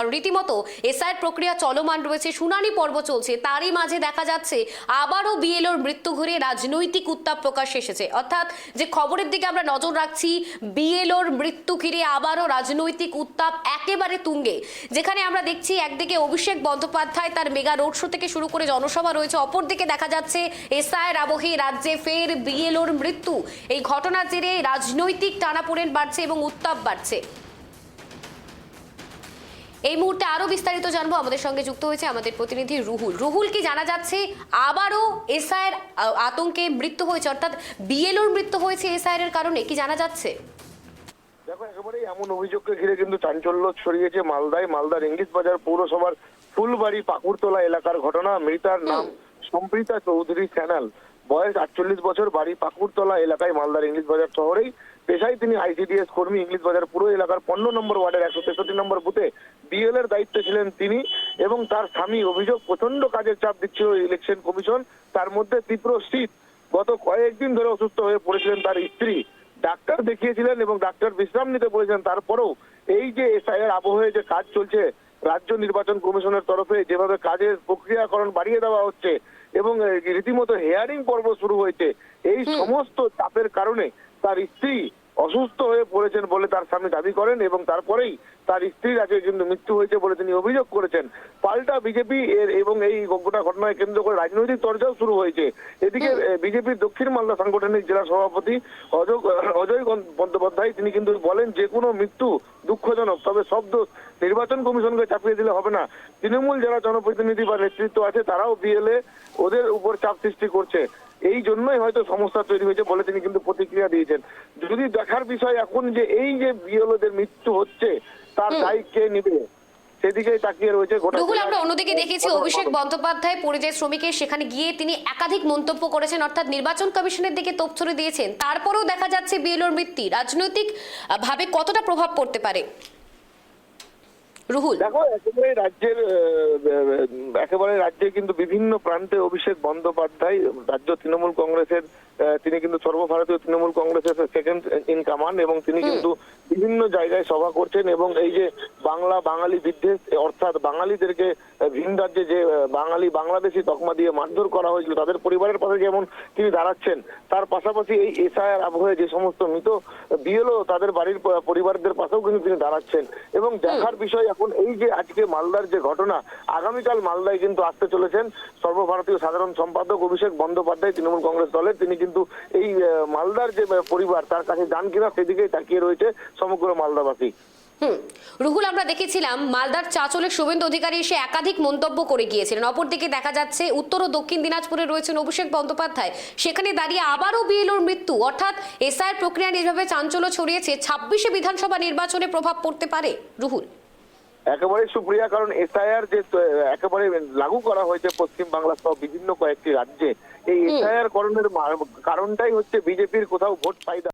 কারণ রীতিমতো এসআইআর প্রক্রিয়া চলমান রয়েছে, শুনানি পর্ব চলছে, তারই মাঝে দেখা যাচ্ছে আবারও বিএলওর মৃত্যু ঘিরে রাজনৈতিক উত্তাপ প্রকাশ এসেছে। অর্থাৎ যে খবরের দিকে আমরা নজর রাখছি, বিএলওর মৃত্যু ঘিরে আবারও রাজনৈতিক উত্তাপ একেবারে তুঙ্গে, যেখানে আমরা দেখছি একদিকে অভিষেক বন্দ্যোপাধ্যায় তার মেগা রোড শো থেকে শুরু করে জনসভা রয়েছে, অপরদিকে দেখা যাচ্ছে এসআইআর আবহে রাজ্যে ফের বিএলওর মৃত্যু। এই ঘটনার জেরে রাজনৈতিক টানাপোড়েন বাড়ছে এবং উত্তাপ বাড়ছে। এই মুহূর্তে আরো বিস্তারিত জানবো, আমাদের সঙ্গে যুক্ত হয়েছে আমাদের প্রতিনিধি রুহুল। রুহুল, কি জানা যাচ্ছে আবারও এসআইআর আতঙ্কে মৃত্যু হয়েছে, অর্থাৎ বিএলওর মৃত্যু হয়েছে এসআইআর এর কারণে, কি জানা যাচ্ছে? দেখো, একেবারেই এমন অভিযোগকে ঘিরে কিন্তু চাঞ্চল্য ছড়িয়েছে মালদার ইংলিশ বাজার পৌরসভার ফুলবাড়ি পাকুড়তলা এলাকার ঘটনা। মৃতার নাম সম্প্রীতা চৌধুরী স্যানাল, বয়স 48 বছর, বাড়ি পাকুড়তলা এলাকায় মালদার ইংলিশ বাজার শহরেই। পেশায় তিনি আইসিডিএস কর্মী। ইংলিশ বাজার পুরো এলাকার 15 নম্বর ওয়ার্ডের 163 নম্বর বুথে বিএল এর দায়িত্বে ছিলেন তিনি এবং তার স্বামী। অভিযোগ, প্রচন্ড কাজের চাপ দিচ্ছিল ইলেকশন কমিশন, তার মধ্যে তীব্র শীত। গত কয়েকদিন ধরে অসুস্থ হয়ে পড়েছিলেন তার স্ত্রী, ডাক্তার দেখিয়েছিলেন এবং ডাক্তার বিশ্রাম নিতে বলেছেন। তারপরেও এই যে এসআইআর আবহে যে কাজ চলছে, রাজ্য নির্বাচন কমিশনের তরফে যেভাবে কাজের প্রক্রিয়াকরণ বাড়িয়ে দেওয়া হচ্ছে এবং রীতিমতো হিয়ারিং পর্ব শুরু হয়েছে, এই সমস্ত চাপের কারণে তার স্ত্রী অসুস্থ হয়ে পড়েছেন বলে তার স্বামী দাবি করেন এবং তারপরেই তার স্ত্রীর আজকে কিন্তু মৃত্যু হয়েছে বলে তিনি অভিযোগ করেছেন। পাল্টা বিজেপি এবং এই গোটা ঘটনায় কেন্দ্র করে রাজনৈতিক চর্চাও শুরু হয়েছে। এদিকে বিজেপির দক্ষিণ মালদা সাংগঠনিক জেলা সভাপতি অজয় বন্দ্যোপাধ্যায় তিনি কিন্তু বলেন, যে কোনো মৃত্যু দুঃখজনক, তবে সব দোষ নির্বাচন কমিশনকে চাপিয়ে দিলে হবে না। তৃণমূল যারা জনপ্রতিনিধি বা নেতৃত্ব আছে তারাও বিএলএ ওদের উপর চাপ সৃষ্টি করছে, এই জন্যই হয়তো সমস্যা তৈরি হয়েছে বলে তিনি কিন্তু প্রতিক্রিয়া দিয়েছেন। যদি দেখার বিষয় এখন যে এই যে বিএলওদের মৃত্যু হচ্ছে তার দায় কে নিবে, সেদিকেই তাকিয়ে রয়েছে গোটা। আমরা অন্যদিকে দেখেছি অভিষেক বন্দ্যোপাধ্যায় পরিযায়ী শ্রমিকের সেখানে গিয়ে তিনি একাধিক মন্তব্য করেছেন, অর্থাৎ নির্বাচন কমিশনের দিকে তোপ ছড়ে দিয়েছেন। তারপরেও দেখা যাচ্ছে বিএলওর মৃত্যু রাজনৈতিক ভাবে কতটা প্রভাব পড়তে পারে? রুহুল, দেখো, একেবারে রাজ্যে কিন্তু বিভিন্ন প্রান্তে অভিষেক বন্দ্যোপাধ্যায় রাজ্য তৃণমূল কংগ্রেসের তিনি কিন্তু সর্বভারতীয় তৃণমূল কংগ্রেসের সেকেন্ড ইন কমান্ড এবং তিনি কিন্তু বিভিন্ন জায়গায় সভা করছেন এবং এই যে বাঙালি বিদ্বেষ, অর্থাৎ বাঙালিদেরকে ভিন রাজ্যে যে বাংলাদেশি তকমা দিয়ে মারধর করা হয়েছিল তাদের পরিবারের পাশে যেমন তিনি দাঁড়াচ্ছেন, তার পাশাপাশি এই এসআইআর আবহে যে সমস্ত মৃত বিএলও তাদের বাড়ির পরিবারদের পাশেও কিন্তু তিনি দাঁড়াচ্ছেন। এবং দেখার বিষয় এখন এই যে আজকে মালদার যে ঘটনা, আগামীকাল মালদায় কিন্তু আসতে চলেছেন সর্বভারতীয় সাধারণ সম্পাদক অভিষেক বন্দ্যোপাধ্যায় তৃণমূল কংগ্রেস দলের। তিনি কিন্তু এই মালদার যে পরিবার তার কাছে যান কিনা সেদিকেই তাকিয়ে রয়েছে সমগ্র মালদাবাসী। রুহুল, আমরা দেখেছিলাম মালদার চাঁচলের শুভেন্দু অধিকারী এসে একাধিক মন্তব্য করে গিয়েছিলেন, অপরদিকে দেখা যাচ্ছে উত্তর ও দক্ষিণ দিনাজপুরে রয়েছেন অভিষেক বন্দ্যোপাধ্যায়, সেখানে দাঁড়িয়ে আবারও বিএলওর মৃত্যু, অর্থাৎ এসআইআর প্রক্রিয়া যেভাবে চাঞ্চল্য ছড়িয়েছে 26শে বিধানসভা নির্বাচনে প্রভাব পড়তে পারে। রুহুল, একেবারে সুপ্রিয়া, কারণ এসআইআর যে একেবারে লাগু করা হয়েছে পশ্চিম বাংলা সহ বিভিন্ন কয়েকটি রাজ্যে, এই এসআইআর করণের কারণটাই হচ্ছে বিজেপির কোথাও ভোট ফায়দা।